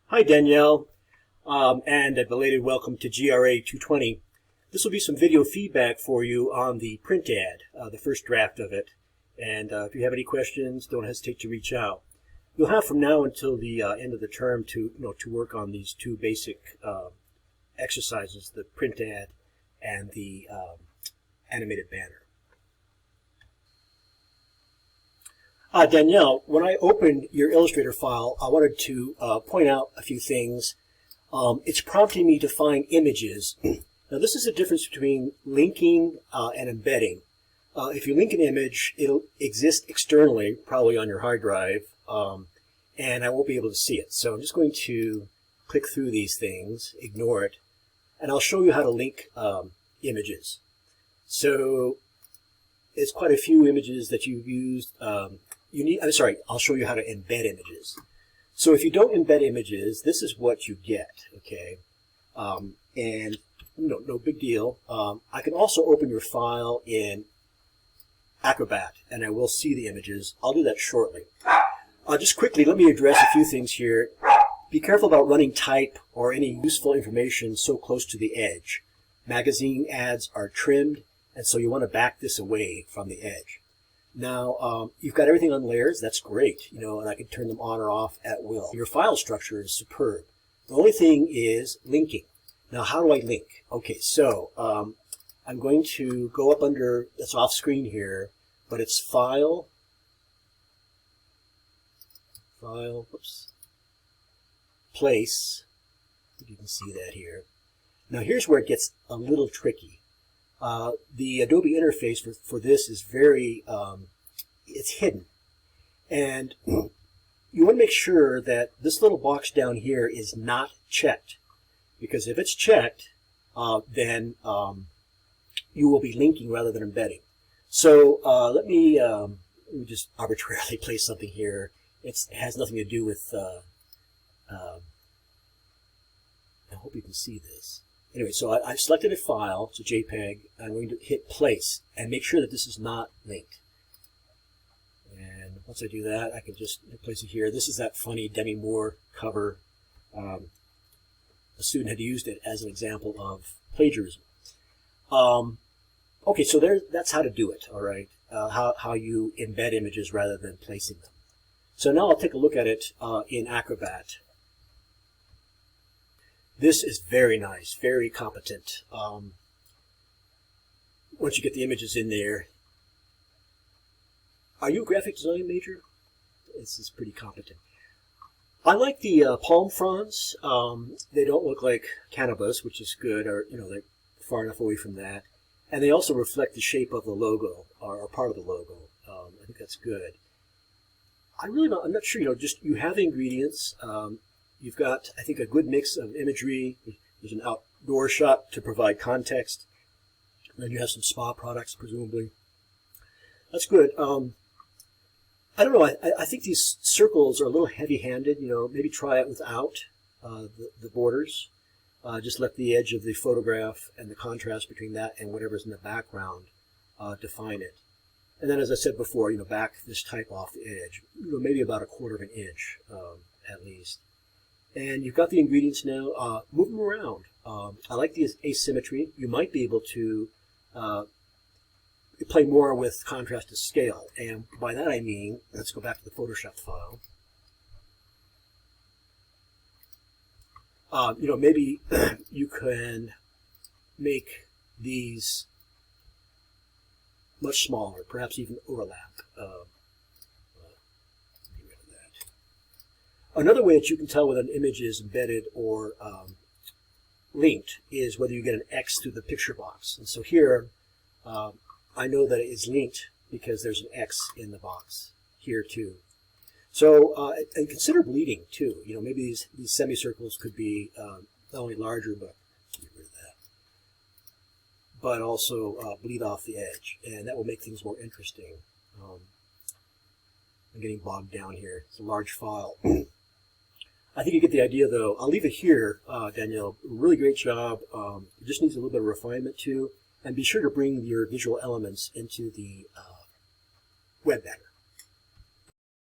Hi, Danielle, and a belated welcome to GRA 220. This will be some video feedback for you on the print ad, the first draft of it. And if you have any questions, don't hesitate to reach out. You'll have from now until the end of the term to work on these two basic exercises: the print ad and the animated banner. Danielle, when I opened your Illustrator file, I wanted to point out a few things. It's prompting me to find images. Now, this is the difference between linking and embedding. If you link an image, it'll exist externally, probably on your hard drive, and I won't be able to see it. So I'm just going to click through these things, ignore it, and I'll show you how to link images. So it's quite a few images that you've used. I'll show you how to embed images. So if you don't embed images, this is what you get, okay? And no big deal. I can also open your file in Acrobat, and I will see the images. I'll do that shortly. Just quickly, let me address a few things here. Be careful about running type or any useful information so close to the edge. Magazine ads are trimmed, and so you want to back this away from the edge. Now, you've got everything on layers. That's great, and I can turn them on or off at will. Your file structure is superb. The only thing is linking. Now, how do I link? Okay, so I'm going to go up under, that's off screen here, but it's File, Place. You can see that here. Now, here's where it gets a little tricky. The Adobe interface for this is very, it's hidden. And you want to make sure that this little box down here is not checked. Because if it's checked, then you will be linking rather than embedding. So let me just arbitrarily place something here. It has nothing to do with, I hope you can see this. Anyway, so I've selected a file, it's a JPEG. I'm going to hit place and make sure that this is not linked. And once I do that, I can just place it here. This is that funny Demi Moore cover. A student had used it as an example of plagiarism. Okay, so that's how to do it, all right? How you embed images rather than placing them. So now I'll take a look at it in Acrobat. This is very nice, very competent. Once you get the images in there. Are you a graphic design major? This is pretty competent. I like the palm fronds. They don't look like cannabis, which is good, or they're far enough away from that. And they also reflect the shape of the logo, or part of the logo. I think that's good. I'm not sure, just you have the ingredients. You've got, I think, a good mix of imagery. There's an outdoor shot to provide context. And then you have some spa products, presumably. That's good. I don't know. I think these circles are a little heavy-handed. Maybe try it without the borders. Just let the edge of the photograph and the contrast between that and whatever's in the background define it. And then, as I said before, back this type off the edge. Maybe about 1/4 of an inch at least. And you've got the ingredients now. Move them around. I like the asymmetry. You might be able to play more with contrast to scale. And by that I mean, let's go back to the Photoshop file. Maybe you can make these much smaller, perhaps even overlap. Another way that you can tell whether an image is embedded or linked is whether you get an X through the picture box. And so here, I know that it is linked because there's an X in the box here too. So, and consider bleeding too. Maybe these semicircles could be not only larger, but get rid of that, but also bleed off the edge, and that will make things more interesting. I'm getting bogged down here. It's a large file. I think you get the idea, though. I'll leave it here, Danielle. Really great job. It just needs a little bit of refinement, too. And be sure to bring your visual elements into the web banner.